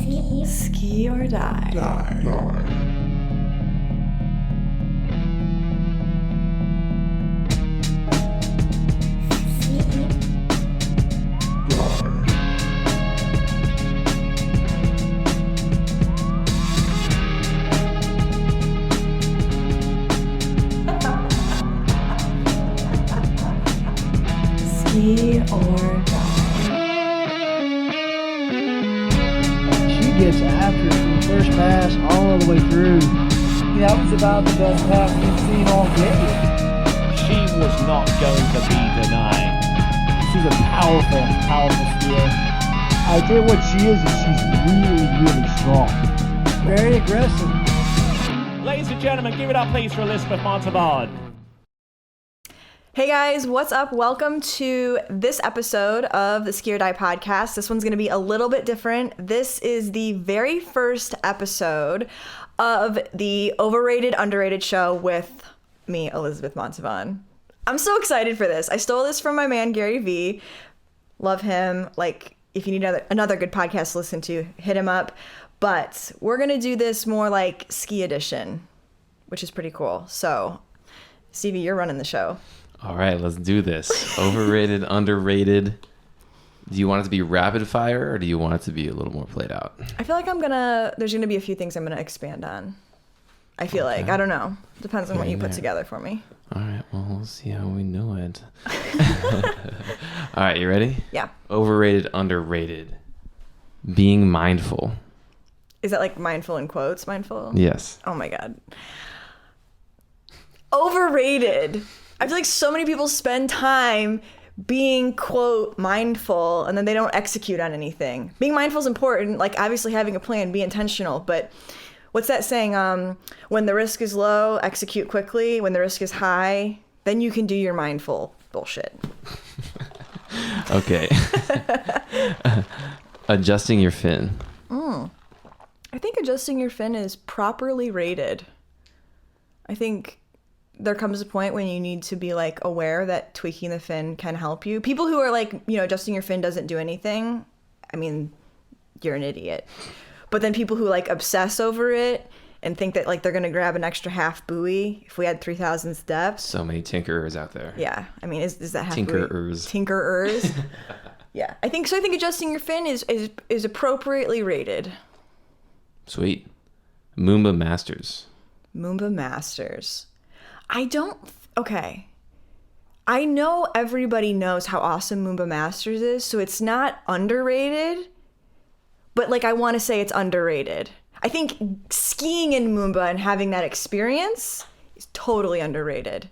Ski or die. Ski or die. She gets after it from the first pass all the way through. Yeah, that was about the best pass we've seen all day. She was not going to be denied. She's a powerful, powerful skier. I tell you what she is she's really, really strong. Very aggressive. Ladies and gentlemen, give it up please for Elizabeth Montalban. Hey guys, what's up? Welcome to this episode of the Ski or Die podcast. This one's going to be a little bit different. This is the very first episode of the Overrated, Underrated show with me, Elizabeth Montalban. I'm so excited for this. I stole this from my man, Gary V. Love him. Like, if you need another good podcast to listen to, hit him up. But we're going to do this more like ski edition, which is pretty cool. So, Stevie, you're running the show. All right, let's do this. Overrated, underrated. Do you want it to be rapid fire or do you want it to be a little more played out? I feel like there's going to be a few things I'm going to expand on. I feel like. I don't know. Depends on what you put together for me. All right, well, we'll see how we know it. All right, you ready? Yeah. Overrated, underrated. Being mindful. Is that like mindful in quotes? Mindful? Yes. Oh my God. Overrated. I feel like so many people spend time being, quote, mindful, and then they don't execute on anything. Being mindful is important, like obviously having a plan, be intentional, but what's that saying? When the risk is low, execute quickly. When the risk is high, then you can do your mindful bullshit. Okay. Adjusting your fin. I think adjusting your fin is properly rated. I think there comes a point when you need to be like aware that tweaking the fin can help you. People who are like, adjusting your fin doesn't do anything. I mean, you're an idiot. But then people who like obsess over it and think that like they're going to grab an extra half buoy if we had 3,000 steps. So many tinkerers out there. Yeah. I mean, is that half Tinkerers. buoy? Tinkerers. Yeah. I think adjusting your fin is appropriately rated. Sweet. Moomba Masters. Moomba Masters. Okay. I know everybody knows how awesome Moomba Masters is, so it's not underrated, but like I want to say it's underrated. I think skiing in Moomba and having that experience is totally underrated.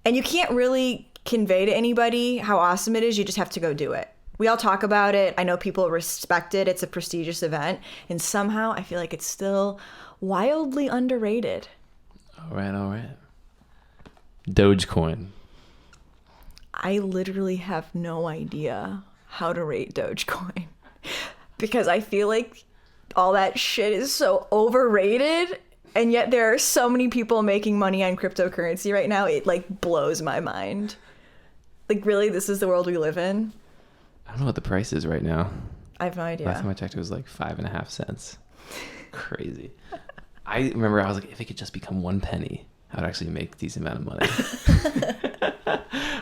And you can't really convey to anybody how awesome it is, you just have to go do it. We all talk about it. I know people respect it. It's a prestigious event. And somehow I feel like it's still wildly underrated. All right. Dogecoin. I literally have no idea how to rate Dogecoin because I feel like all that shit is so overrated, and yet there are so many people making money on cryptocurrency right now. It like blows my mind. Like, really, this is the world we live in? I don't know what the price is right now. I have no idea. Last time I checked, it was like 5.5 cents. Crazy. I remember I was like, if it could just become 1 penny, I would actually make a decent amount of money.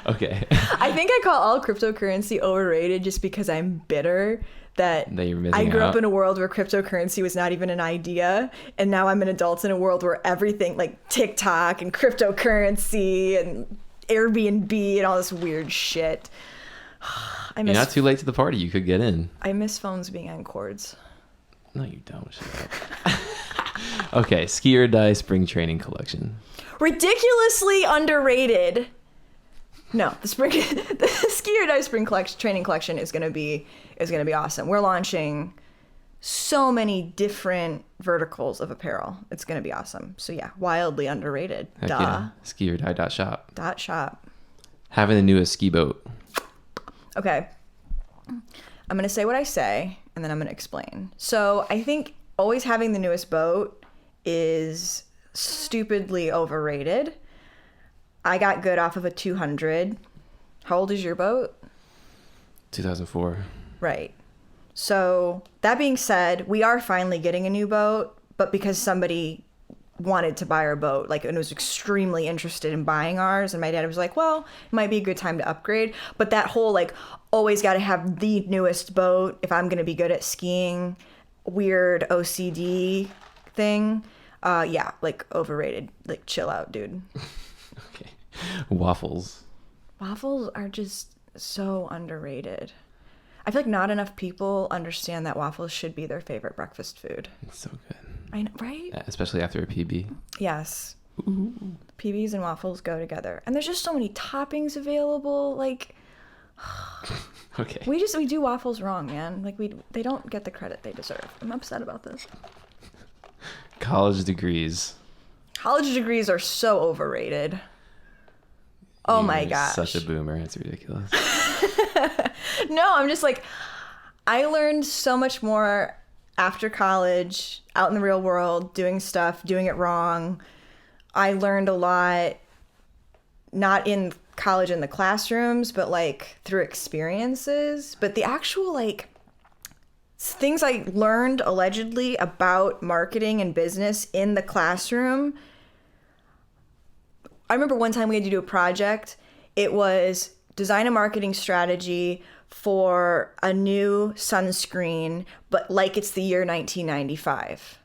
Okay. I think I call all cryptocurrency overrated just because I'm bitter that you're missing I grew out. up in a world where cryptocurrency was not even an idea, and now I'm an adult in a world where everything like TikTok and cryptocurrency and Airbnb and all this weird shit. You're not too late to the party. You could get in. I miss phones being on cords. No, you don't. Shut up. Okay, Ski or Die Spring Training Collection. Ridiculously underrated. No, the Ski or Die Spring Training Collection is gonna be awesome. We're launching so many different verticals of apparel. It's gonna be awesome. So yeah, wildly underrated. Heck yeah. Ski or Die .shop. .shop. Having the newest ski boat. Okay. I'm gonna say what I say, and then I'm gonna explain. So I think always having the newest boat is stupidly overrated. I got good off of a 200. How old is your boat? 2004. Right. So that being said, we are finally getting a new boat, but because somebody wanted to buy our boat, like, and was extremely interested in buying ours, and my dad was like, well, it might be a good time to upgrade. But that whole, like, always got to have the newest boat if I'm going to be good at skiing, weird OCD thing, yeah, like, overrated. Like, chill out, dude. Okay. Waffles. Waffles are just so underrated. I feel like not enough people understand that waffles should be their favorite breakfast food. It's so good. I know, right? Yeah, especially after a PB. Yes. Ooh. PBs and waffles go together. And there's just so many toppings available. Like, Okay. we do waffles wrong, man. Like, they don't get the credit they deserve. I'm upset about this. College degrees. College degrees are so overrated. Oh my You're gosh. Such a boomer. It's ridiculous. No, I'm just like, I learned so much more after college, out in the real world, doing stuff, doing it wrong. I learned a lot, not in college in the classrooms, but like through experiences. But the actual like things I learned allegedly about marketing and business in the classroom. I remember one time we had to do a project. It was design a marketing strategy for a new sunscreen, but like it's the year 1995.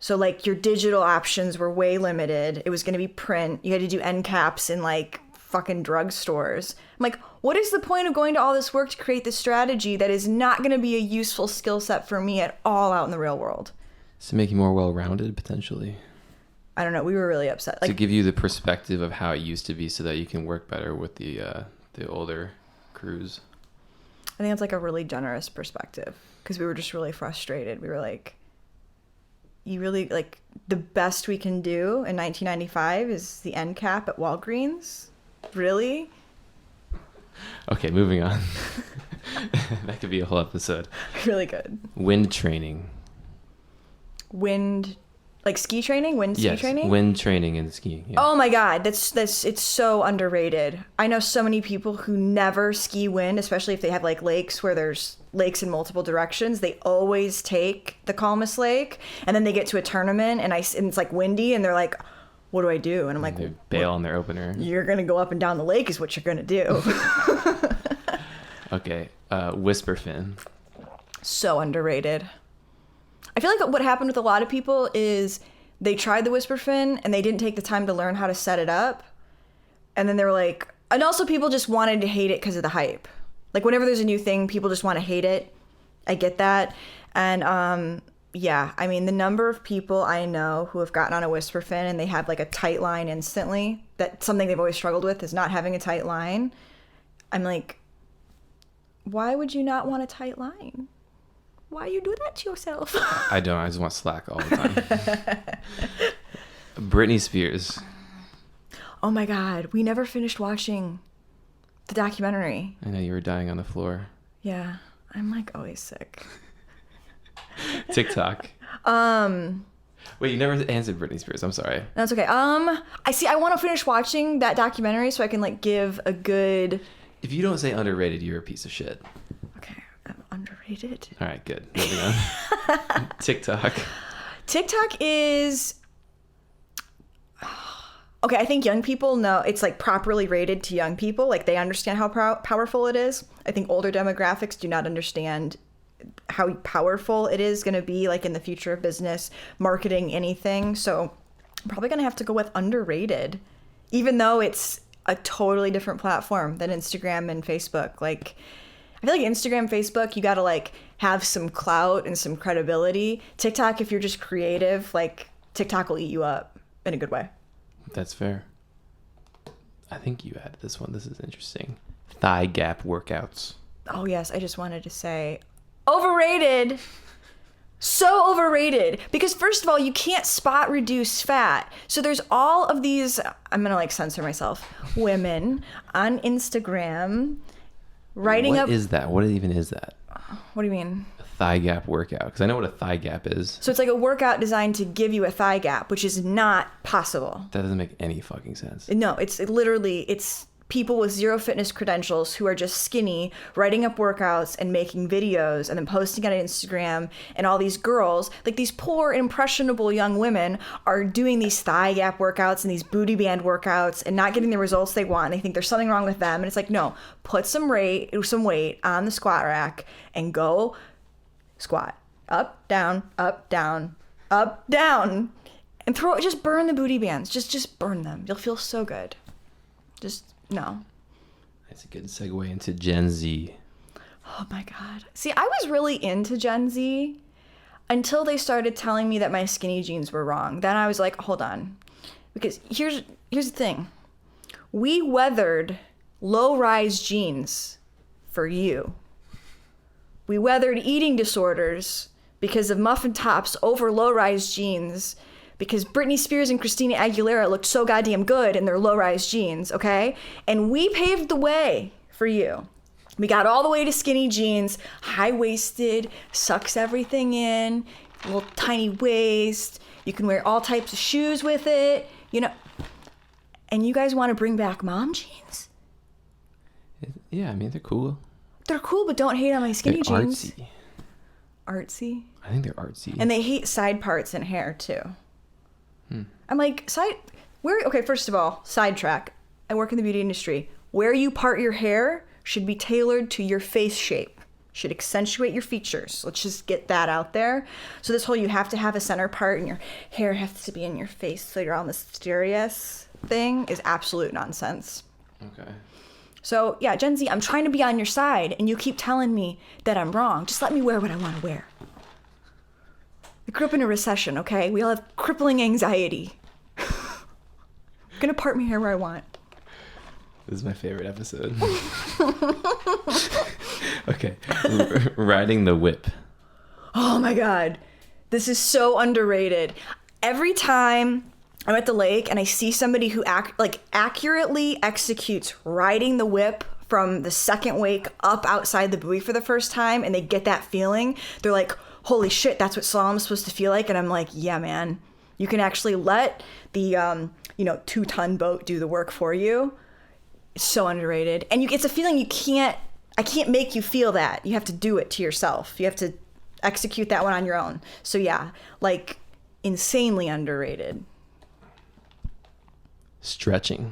So like your digital options were way limited. It was going to be print. You had to do end caps in like fucking drugstores. I'm like, what is the point of going to all this work to create this strategy that is not going to be a useful skill set for me at all out in the real world? To make you more well-rounded, potentially. I don't know. We were really upset. To Like, give you the perspective of how it used to be so that you can work better with the older crews. I think that's like a really generous perspective because we were just really frustrated. We were like, you really, like, the best we can do in 1995 is the end cap at Walgreens? Really? Okay, moving on. That could be a whole episode. Really good. Wind training. Wind, like ski training? Ski training? Wind training and skiing. Yeah. Oh my God, that's it's so underrated. I know so many people who never ski wind, especially if they have like lakes where there's lakes in multiple directions. They always take the calmest lake, and then they get to a tournament and it's like windy, and they're like, "What do I do?" And I'm like, They bail on their opener. "You're gonna go up and down the lake is what you're gonna do." Okay, whisper fin. So underrated. I feel like what happened with a lot of people is they tried the whisper fin and they didn't take the time to learn how to set it up. And then they were like, and also people just wanted to hate it because of the hype. Like whenever there's a new thing, people just want to hate it. I get that. And yeah, I mean, the number of people I know who have gotten on a whisper fin and they have like a tight line instantly, that's something they've always struggled with, is not having a tight line. I'm like, why would you not want a tight line? Why you do that to yourself? I don't. I just want slack all the time. Britney Spears. Oh my God, we never finished watching the documentary. I know you were dying on the floor. Yeah, I'm like always sick. TikTok. Wait, you never answered Britney Spears. I'm sorry. That's okay. I want to finish watching that documentary so I can like give a good. If you don't say underrated, you're a piece of shit. Okay, I'm underrated. All right, good. Moving on. TikTok. TikTok is. Okay, I think young people know it's like properly rated to young people. Like they understand how powerful it is. I think older demographics do not understand how powerful it is going to be like in the future of business, marketing, anything. So I'm probably going to have to go with underrated, even though it's a totally different platform than Instagram and Facebook. Like I feel like Instagram, Facebook, you got to like have some clout and some credibility. TikTok, if you're just creative, like TikTok will eat you up in a good way. That's fair. I think you added this one. This is interesting. Thigh gap workouts. Oh yes, I just wanted to say overrated. So overrated. Because first of all, you can't spot reduce fat. So there's all of these, I'm going to like censor myself, women on Instagram writing up. What is that? What even is that? What do you mean? A thigh gap workout. Because I know what a thigh gap is. So it's like a workout designed to give you a thigh gap, which is not possible. That doesn't make any fucking sense. No, it's literally, it's people with zero fitness credentials who are just skinny, writing up workouts and making videos and then posting on Instagram. And all these girls, like these poor, impressionable young women, are doing these thigh gap workouts and these booty band workouts and not getting the results they want. They think there's something wrong with them. And it's like, no, put some weight on the squat rack and go squat. Up, down, up, down, up, down. And just burn the booty bands. Just burn them. You'll feel so good. No. That's a good segue into Gen Z. Oh my God. See, I was really into Gen Z until they started telling me that my skinny jeans were wrong. Then I was like, hold on. Because here's the thing. We weathered low-rise jeans for you. We weathered eating disorders because of muffin tops over low-rise jeans, because Britney Spears and Christina Aguilera looked so goddamn good in their low-rise jeans, okay? And we paved the way for you. We got all the way to skinny jeans, high-waisted, sucks everything in, little tiny waist. You can wear all types of shoes with it, you know. And you guys want to bring back mom jeans? Yeah, I mean, they're cool. They're cool, but don't hate on my skinny They're jeans. artsy. Artsy? I think they're artsy. And they hate side parts and hair, too. I'm like, okay, first of all, sidetrack. I work in the beauty industry. Where you part your hair should be tailored to your face shape. Should accentuate your features. Let's just get that out there. So this whole you have to have a center part and your hair has to be in your face so you're all mysterious thing is absolute nonsense. Okay. So yeah, Gen Z, I'm trying to be on your side and you keep telling me that I'm wrong. Just let me wear what I want to wear. I grew up in a recession, okay? We all have crippling anxiety. I'm gonna part my hair where I want. This is my favorite episode. Okay. Riding the whip. Oh my God. This is so underrated. Every time I'm at the lake and I see somebody who accurately executes riding the whip from the second wake up outside the buoy for the first time and they get that feeling, they're like, holy shit, that's what slalom's supposed to feel like. And I'm like, yeah, man, you can actually let the 2-ton boat do the work for you. It's so underrated. And it's a feeling I can't make you feel that. You have to do it to yourself. You have to execute that one on your own. So yeah, like insanely underrated. Stretching.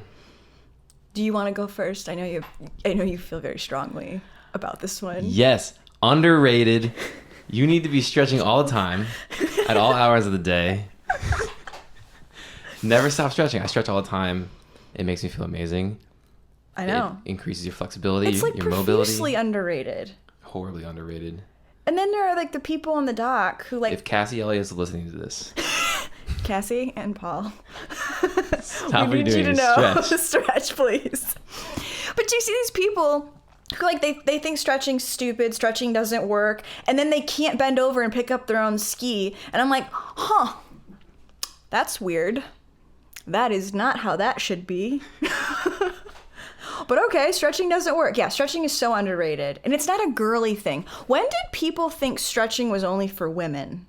Do you want to go first? I know you feel very strongly about this one. Yes, underrated. You need to be stretching all the time, at all hours of the day. Never stop stretching. I stretch all the time. It makes me feel amazing. I know. It increases your flexibility, It's like your mobility. profusely underrated. Horribly underrated. And then there are like the people on the dock who like If Cassie Elliott is listening to this, Cassie and Paul. stop We what need you're you to doing. know. Stretch. Stretch, please. But do you see these people who like they think stretching's stupid, stretching doesn't work, and then they can't bend over and pick up their own ski. And I'm like, huh, that's weird. That is not how that should be. But okay, stretching doesn't work. Yeah, stretching is so underrated. And it's not a girly thing. When did people think stretching was only for women?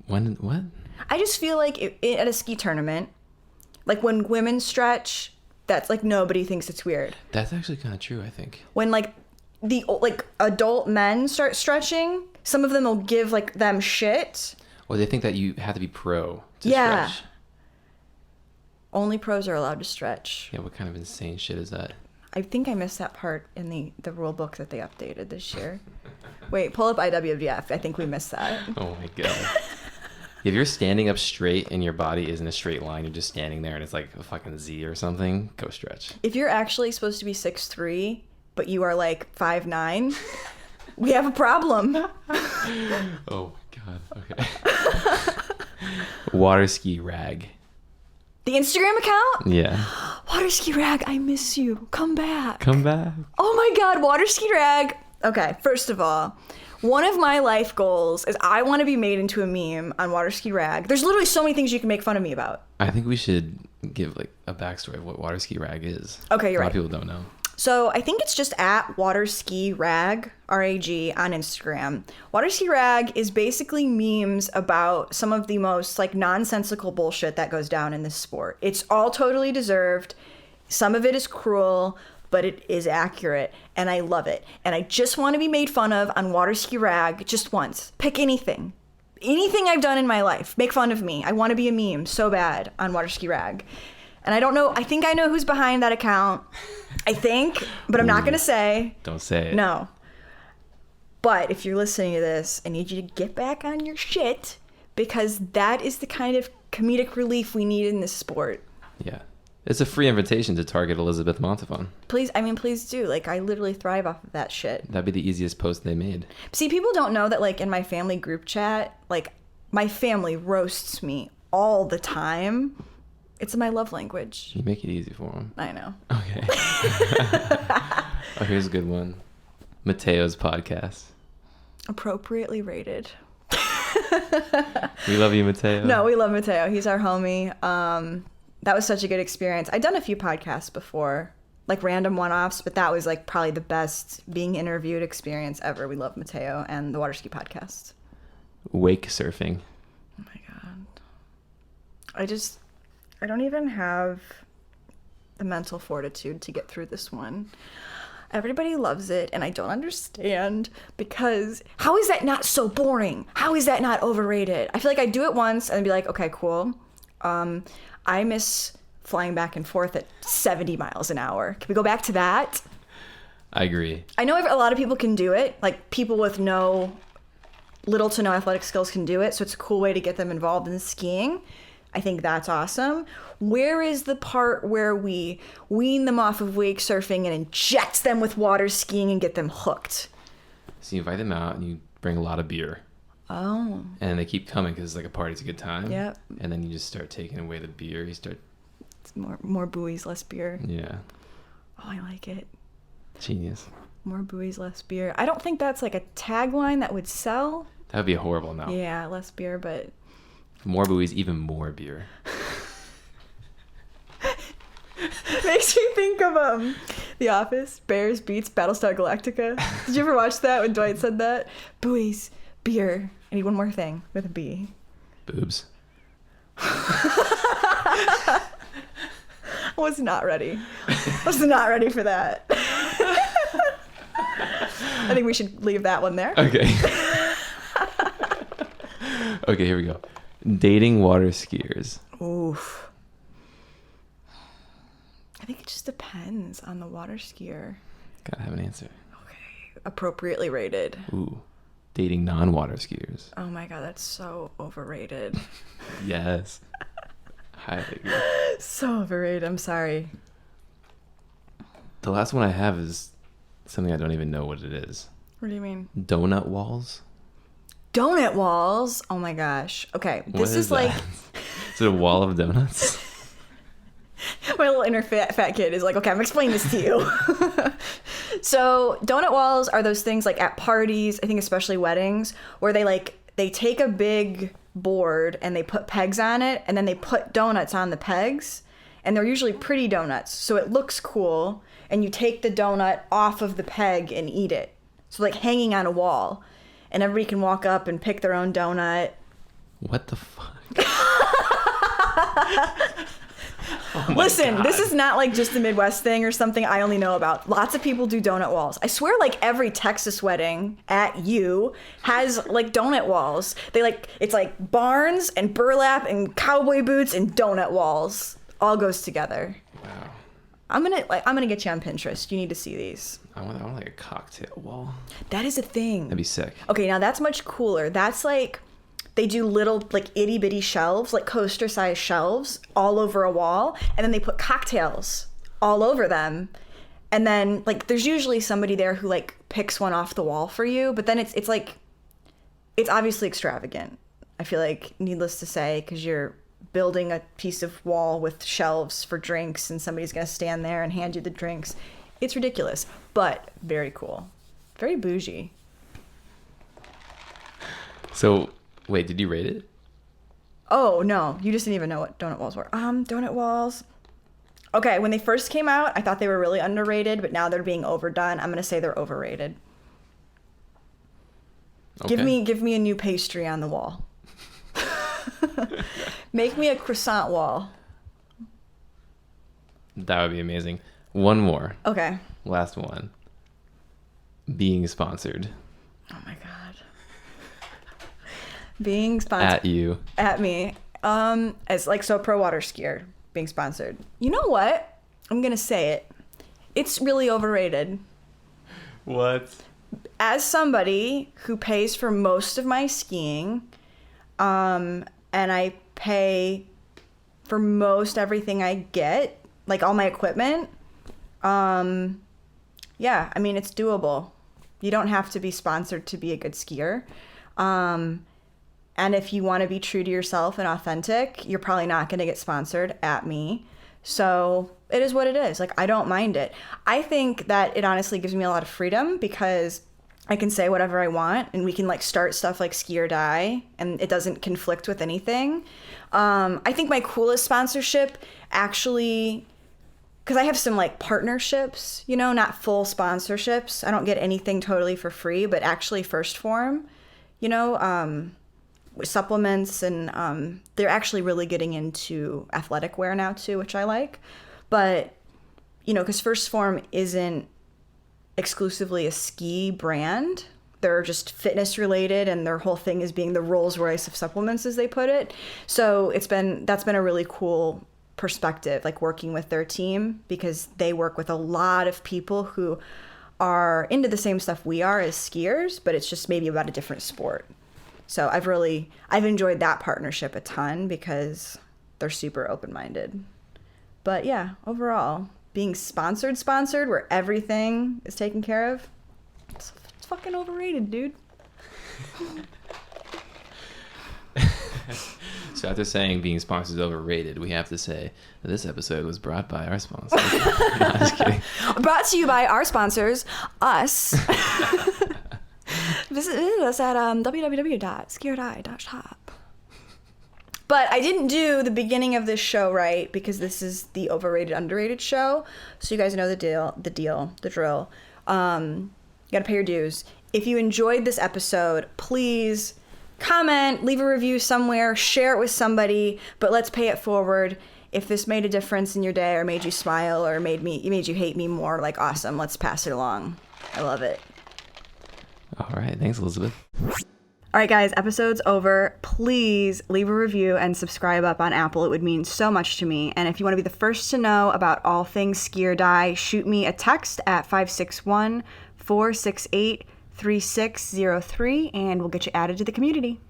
What? I just feel like at a ski tournament, like when women stretch, that's like nobody thinks it's weird. That's actually kind of true, I think. When like adult men start stretching, some of them will give like them shit. Or they think that you have to be pro to Yeah. stretch. Only pros are allowed to stretch. Yeah, what kind of insane shit is that? I think I missed that part in the rule book that they updated this year. Wait, pull up IWWF. I think we missed that. Oh my god. If you're standing up straight and your body is in a straight line, you're just standing there and it's like a fucking Z or something, go stretch. If you're actually supposed to be 6'3", but you are like 5'9", we have a problem. Oh my god, okay. Water ski rag. The Instagram account? Yeah. Water ski rag, I miss you. Come back. Come back. Oh my god, water ski rag. Okay, first of all, one of my life goals is I want to be made into a meme on water ski rag. There's literally so many things you can make fun of me about. I think we should give like a backstory of what water ski rag is. Okay, you're A lot right. of people don't know. So I think it's just at water ski rag, R-A-G, on Instagram. Water ski rag is basically memes about some of the most like nonsensical bullshit that goes down in this sport. It's all totally deserved. Some of it is cruel, but it is accurate, and I love it. And I just want to be made fun of on Water Ski Rag just once. Pick anything. Anything I've done in my life. Make fun of me. I want to be a meme so bad on Water Ski Rag. And I don't know. I think I know who's behind that account. I think, but I'm not going to say. Don't say it. No. But if you're listening to this, I need you to get back on your shit, because that is the kind of comedic relief we need in this sport. Yeah. It's a free invitation to target Elizabeth Montafon. Please do. Like, I literally thrive off of that shit. That'd be the easiest post they made. See, people don't know that, like, in my family group chat, like, my family roasts me all the time. It's my love language. You make it easy for them. I know. Okay. Oh, here's a good one. Mateos Podcast. Appropriately rated. We love you, Mateo. No, we love Mateo. He's our homie. That was such a good experience. I'd done a few podcasts before, like random one-offs, but that was like probably the best being interviewed experience ever. We love Mateo and the Water Ski Podcast. Wake surfing. Oh my God. I don't even have the mental fortitude to get through this one. Everybody loves it, and I don't understand, because how is that not so boring? How is that not overrated? I feel like I do it once and be like, okay, cool. I miss flying back and forth at 70 miles an hour. Can we go back to that? I agree. I know a lot of people can do it. Like, people with little to no athletic skills can do it, so it's a cool way to get them involved in skiing. I think that's awesome. Where is the part where we wean them off of wake surfing and inject them with water skiing and get them hooked? So you invite them out and you bring a lot of beer. Oh. And they keep coming because it's like a party's a good time. Yep. And then you just start taking away the beer. It's more buoys, less beer. Yeah. Oh, I like it. Genius. More buoys, less beer. I don't think that's like a tagline that would sell. That would be a horrible no. Yeah, less beer, but... More buoys, even more beer. Makes me think of The Office, Bears beats Battlestar Galactica. Did you ever watch that when Dwight said that? Buoys, beer. I need one more thing with a B. Boobs. I was not ready. For that. I think we should leave that one there. Okay. Okay, here we go. Dating water skiers. Oof. I think it just depends on the water skier. Gotta have an answer. Okay. Appropriately rated. Ooh. Dating non-water skiers. Oh my God, that's so overrated. Yes. Highly agree. So overrated. I'm sorry. The last one I have is something I don't even know what it is. What do you mean? Donut walls. Donut walls. Oh my gosh. Okay. What This is like... Is it a wall of donuts? My little inner fat kid is like, okay, I'm explaining this to you. So donut walls are those things like at parties, I think especially weddings, where they take a big board and they put pegs on it, and then they put donuts on the pegs, and they're usually pretty donuts, so it looks cool, and you take the donut off of the peg and eat it. So like hanging on a wall, and everybody can walk up and pick their own donut. What the fuck? Oh Listen, God. This is not like just a Midwest thing or something I only know about. Lots of people do donut walls. I swear like every Texas wedding at you has like donut walls. It's like barns and burlap and cowboy boots and donut walls. All goes together. Wow. I'm gonna get you on Pinterest. You need to see these. I want like a cocktail wall. That is a thing. That'd be sick. Okay, now that's much cooler. That's like they do little like itty bitty shelves, like coaster sized shelves all over a wall, and then they put cocktails all over them. And then like there's usually somebody there who like picks one off the wall for you, but then it's like it's obviously extravagant. I feel like, needless to say, because you're building a piece of wall with shelves for drinks and somebody's gonna stand there and hand you the drinks. It's ridiculous, but very cool. Very bougie. So, wait, did you rate it? Oh, no. You just didn't even know what donut walls were. Donut walls. Okay, when they first came out, I thought they were really underrated, but now they're being overdone. I'm going to say they're overrated. Okay. Give me a new pastry on the wall. Make me a croissant wall. That would be amazing. One more. Okay. Last one. Being sponsored. Oh my God. Being sponsored. At you. At me. As like so pro water skier being sponsored. You know what? I'm gonna say it. It's really overrated. What? As somebody who pays for most of my skiing, and I pay for most everything I get, like all my equipment, yeah, I mean, it's doable. You don't have to be sponsored to be a good skier. And if you want to be true to yourself and authentic, you're probably not going to get sponsored at me. So it is what it is. Like, I don't mind it. I think that it honestly gives me a lot of freedom because I can say whatever I want and we can like start stuff like Ski or Die and it doesn't conflict with anything. I think my coolest sponsorship actually, because I have some like partnerships, you know, not full sponsorships. I don't get anything totally for free, but actually first form, you know, supplements, and they're actually really getting into athletic wear now too, which I like. But, you know, because First Form isn't exclusively a ski brand. They're just fitness related, and their whole thing is being the Rolls Royce of supplements, as they put it. So that's been a really cool perspective, like working with their team, because they work with a lot of people who are into the same stuff we are as skiers, but it's just maybe about a different sport. So I've enjoyed that partnership a ton because they're super open-minded. But yeah, overall, being sponsored where everything is taken care of, it's fucking overrated, dude. So after saying being sponsored is overrated, we have to say that this episode was brought by our sponsor. No, I'm just kidding. Brought to you by our sponsors, us. Visit us at www.scaredeye.shop. But I didn't do the beginning of this show right because this is the overrated, underrated show. So you guys know the drill. You gotta pay your dues. If you enjoyed this episode, please comment, leave a review somewhere, share it with somebody, but let's pay it forward. If this made a difference in your day or made you smile or made you hate me more, like, awesome, let's pass it along. I love it. All right. Thanks, Elizabeth. All right, guys, episode's over. Please leave a review and subscribe up on Apple. It would mean so much to me. And if you want to be the first to know about all things Ski or Die, shoot me a text at 561-468-3603, and we'll get you added to the community.